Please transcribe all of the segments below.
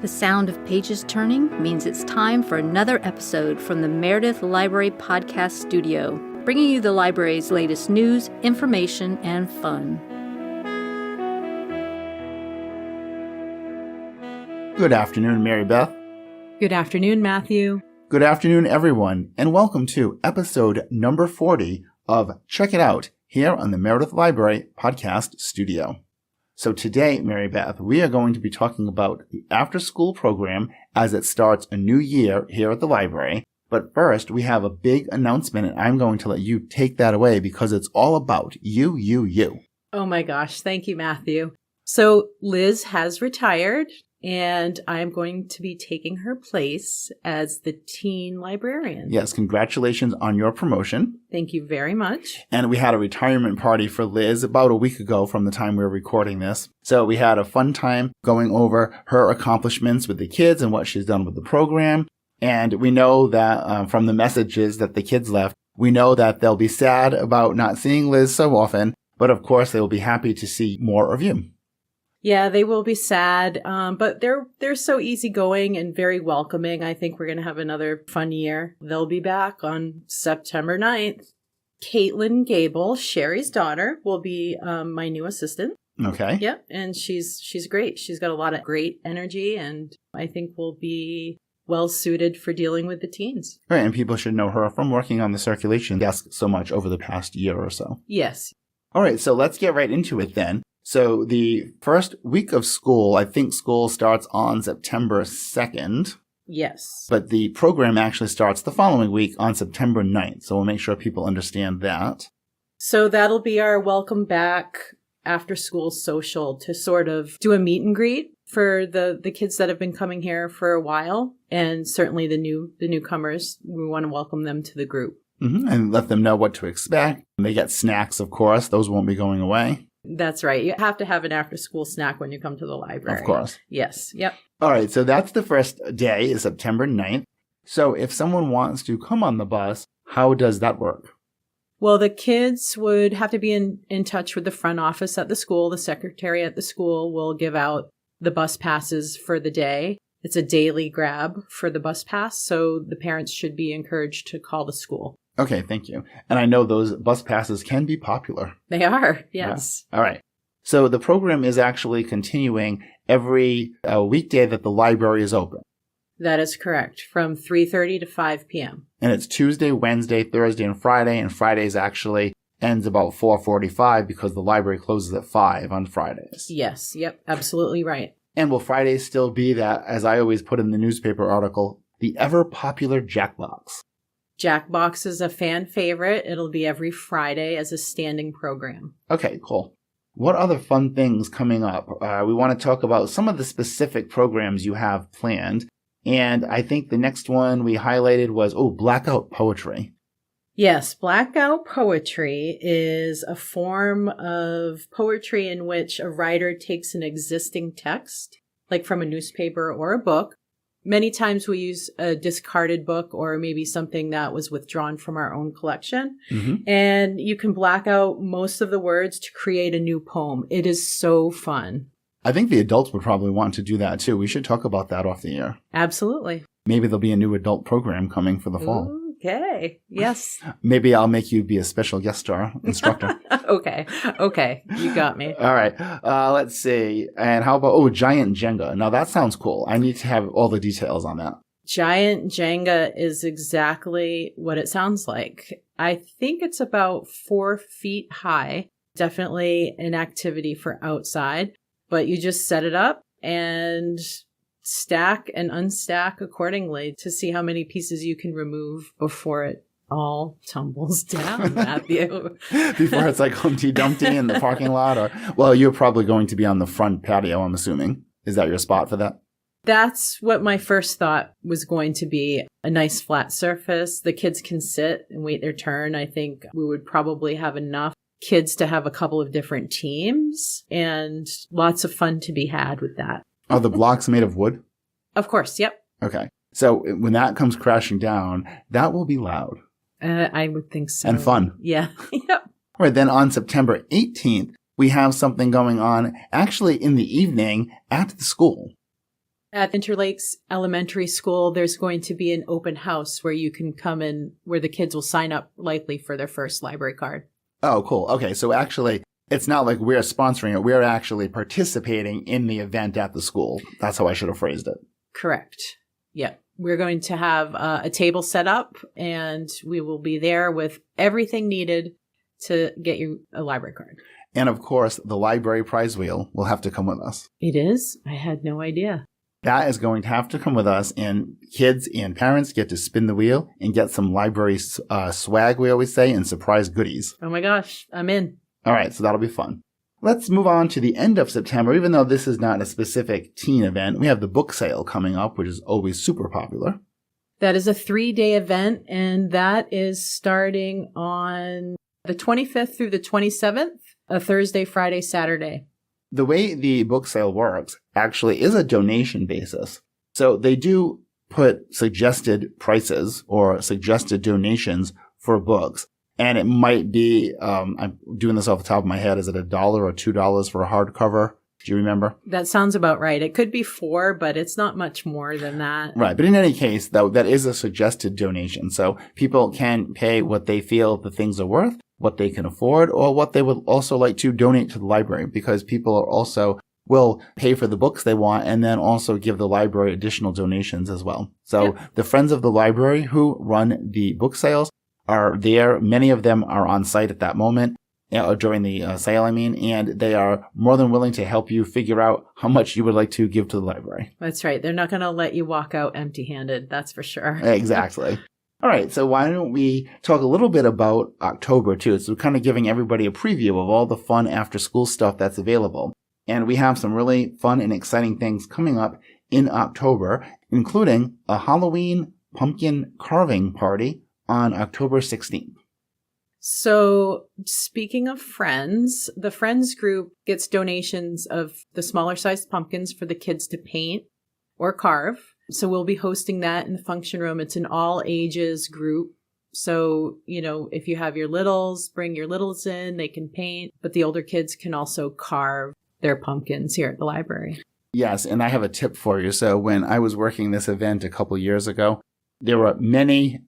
The sound of pages turning means it's time for another episode from the Meredith Library Podcast Studio, bringing you the library's latest news, information, and fun. Good afternoon, MaryBeth. Good afternoon, Matthew. Good afternoon, everyone, and welcome to episode number 40 of Check It Out here on the Meredith Library Podcast Studio. So today, MaryBeth, we are going to be talking about the after-school program as it starts a new year here at the library. But first, we have a big announcement, and I'm going to let you take that away because it's all about you. Oh my gosh, thank you, Matthew. So Liz has retired, and I'm going to be taking her place as the teen librarian. Yes, congratulations on your promotion. Thank you very much. And we had a retirement party for Liz about a week ago from the time we were recording this. So we had a fun time going over her accomplishments with the kids and what she's done with the program. And we know that from the messages that the kids left, we know that they'll be sad about not seeing Liz so often. But of course, they will be happy to see more of you. Yeah, they will be sad, but they're so easygoing and very welcoming. I think we're going to have another fun year. They'll be back on September 9th. Caitlin Gable, Sherry's daughter, will be my new assistant. Okay. Yep, and she's great. She's got a lot of great energy, and I think will be well suited for dealing with the teens. Right, and people should know her from working on the circulation desk so much over the past year or so. Yes. All right, so let's get right into it then. So the first week of school, I think school starts on September 2nd. Yes. But the program actually starts the following week on September 9th. So we'll make sure people understand that. So that'll be our welcome back after school social to sort of do a meet and greet for the kids that have been coming here for a while. And certainly the newcomers, we want to welcome them to the group. Mm-hmm. And let them know what to expect. They get snacks, of course. Those won't be going away. That's right. You have to have an after-school snack when you come to the library. Of course. Yes. Yep. All right. So that's the first day, is September 9th. So if someone wants to come on the bus, how does that work? Well, the kids would have to be in touch with the front office at the school. The secretary at the school will give out the bus passes for the day. It's a daily grab for the bus pass, so the parents should be encouraged to call the school. Okay, thank you. And I know those bus passes can be popular. They are, yes. Yeah. All right. So the program is actually continuing every weekday that the library is open. That is correct, from 3:30 to 5 p.m. And it's Tuesday, Wednesday, Thursday, and Fridays actually ends about 4:45 because the library closes at 5 on Fridays. Yes, yep, absolutely right. And will Fridays still be that, as I always put in the newspaper article, the ever-popular Jackbox? Jackbox is a fan favorite. It'll be every Friday as a standing program. Okay, cool. What other fun things coming up? We want to talk about some of the specific programs you have planned. And I think the next one we highlighted was, Blackout Poetry. Yes, Blackout Poetry is a form of poetry in which a writer takes an existing text, like from a newspaper or a book. Many times we use a discarded book or maybe something that was withdrawn from our own collection. Mm-hmm. And you can black out most of the words to create a new poem. It is so fun. I think the adults would probably want to do that too. We should talk about that off the air. Absolutely. Maybe there'll be a new adult program coming for the fall. Okay. Yes. Maybe I'll make you be a special guest star instructor. Okay. You got me. All right. Let's see. And how about, Giant Jenga? Now that sounds cool. I need to have all the details on that. Giant Jenga is exactly what it sounds like. I think it's about 4 feet high. Definitely an activity for outside, but you just set it up and stack and unstack accordingly to see how many pieces you can remove before it all tumbles down, Matthew. Before it's like Humpty Dumpty in the parking lot? Well, you're probably going to be on the front patio, I'm assuming. Is that your spot for that? That's what my first thought was going to be, a nice flat surface. The kids can sit and wait their turn. I think we would probably have enough kids to have a couple of different teams and lots of fun to be had with that. Are the blocks made of wood? Of course, yep. Okay. So when that comes crashing down, that will be loud. I would think so. And fun. Yeah. Yep. All right. Then on September 18th, we have something going on actually in the evening at the school. At Interlakes Elementary School, there's going to be an open house where you can come in, where the kids will sign up likely for their first library card. Oh, cool. Okay, so actually, it's not like we're sponsoring it. We're actually participating in the event at the school. That's how I should have phrased it. Correct. Yeah. We're going to have a table set up, and we will be there with everything needed to get you a library card. And of course, the library prize wheel will have to come with us. It is? I had no idea. That is going to have to come with us, and kids and parents get to spin the wheel and get some library swag, we always say, and surprise goodies. Oh my gosh, I'm in. All right, so that'll be fun. Let's move on to the end of September. Even though this is not a specific teen event, we have the book sale coming up, which is always super popular. That is a 3-day event, and that is starting on the 25th through the 27th, a Thursday, Friday, Saturday. The way the book sale works actually is a donation basis. So they do put suggested prices or suggested donations for books. And it might be, I'm doing this off the top of my head, is it $1 or $2 for a hardcover? Do you remember? That sounds about right. It could be $4, but it's not much more than that. Right. But in any case, though, that is a suggested donation. So people can pay what they feel the things are worth, what they can afford, or what they would also like to donate to the library, because people are also will pay for the books they want and then also give the library additional donations as well. So the Friends of the Library who run the book sales are there. Many of them are on site at that moment, during the sale, and they are more than willing to help you figure out how much you would like to give to the library. That's right. They're not going to let you walk out empty-handed. That's for sure. Exactly. All right. So why don't we talk a little bit about October too? So kind of giving everybody a preview of all the fun after school stuff that's available. And we have some really fun and exciting things coming up in October, including a Halloween pumpkin carving party on October 16th. So speaking of Friends, the Friends group gets donations of the smaller sized pumpkins for the kids to paint or carve. So we'll be hosting that in the function room. It's an all ages group. So, if you have your littles, bring your littles in, they can paint, but the older kids can also carve their pumpkins here at the library. Yes, and I have a tip for you. So when I was working this event a couple years ago, there were many,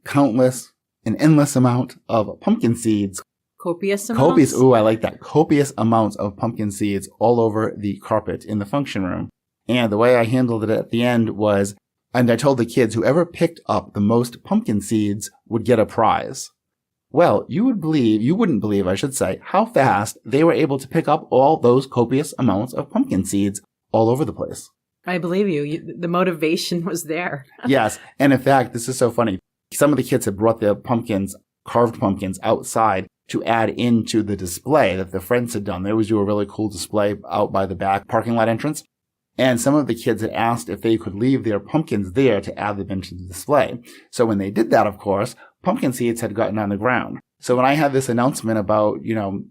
countless, an endless amount of pumpkin seeds. Copious amounts? I like that. Copious amounts of pumpkin seeds all over the carpet in the function room. And the way I handled it at the end was, and I told the kids, whoever picked up the most pumpkin seeds would get a prize. Well, you wouldn't believe, how fast they were able to pick up all those copious amounts of pumpkin seeds all over the place. I believe you. The motivation was there. Yes. And in fact, this is so funny. Some of the kids had brought their carved pumpkins outside to add into the display that the Friends had done. They always do a really cool display out by the back parking lot entrance. And some of the kids had asked if they could leave their pumpkins there to add them into the display. So when they did that, of course, pumpkin seeds had gotten on the ground. So when I had this announcement about,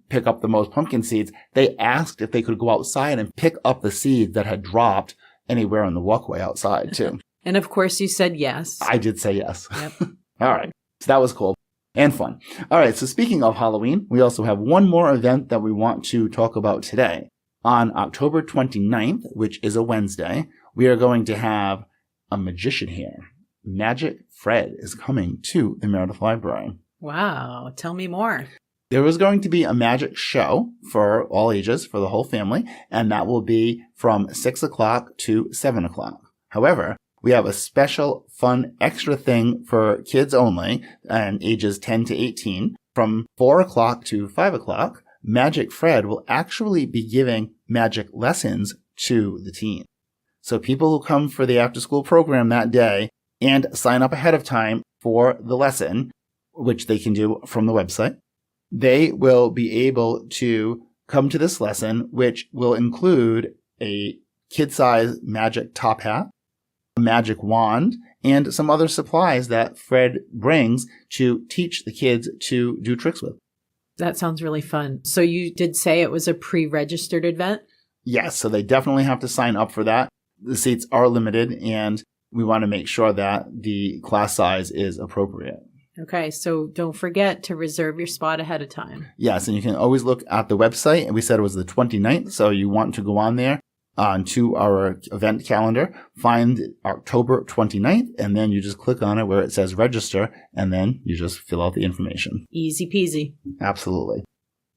pick up the most pumpkin seeds, they asked if they could go outside and pick up the seeds that had dropped anywhere on the walkway outside too. And of course you said yes. I did say yes. Yep. All right. So that was cool and fun. All right. So speaking of Halloween, we also have one more event that we want to talk about today. On October 29th, which is a Wednesday, we are going to have a magician here. Magic Fred is coming to the Meredith Library. Wow. Tell me more. There is going to be a magic show for all ages, for the whole family, and that will be from 6 o'clock to 7 o'clock. However, we have a special, fun, extra thing for kids only, and ages 10 to 18. From 4 o'clock to 5 o'clock, Magic Fred will actually be giving magic lessons to the teens. So people who come for the after-school program that day and sign up ahead of time for the lesson, which they can do from the website, they will be able to come to this lesson, which will include a kid-size magic top hat, a magic wand, and some other supplies that Fred brings to teach the kids to do tricks with. That sounds really fun. So you did say it was a pre-registered event? Yes, so they definitely have to sign up for that. The seats are limited, and we want to make sure that the class size is appropriate. Okay, so don't forget to reserve your spot ahead of time. Yes, and you can always look at the website. And we said it was the 29th, so you want to go on there onto our event calendar, find October 29th, and then you just click on it where it says register, and then you just fill out the information. Easy peasy. Absolutely.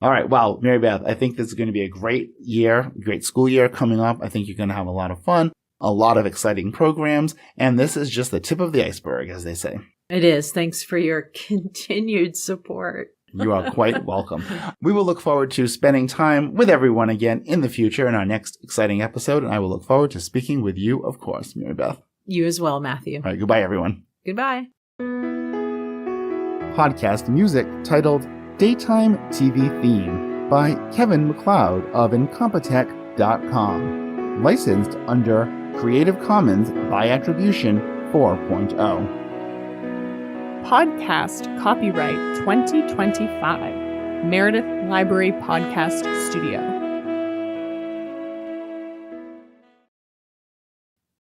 All right. Well, MaryBeth, I think this is going to be a great year, great school year coming up. I think you're going to have a lot of fun, a lot of exciting programs, and this is just the tip of the iceberg, as they say. It is. Thanks for your continued support. You are quite welcome. We will look forward to spending time with everyone again in the future in our next exciting episode, and I will look forward to speaking with you, of course, MaryBeth. You as well, Matthew. All right. Goodbye, everyone. Goodbye. Podcast music titled Daytime TV Theme by Kevin MacLeod of Incompetech.com. Licensed under Creative Commons by Attribution 4.0. Podcast copyright 2025. Meredith Library Podcast Studio.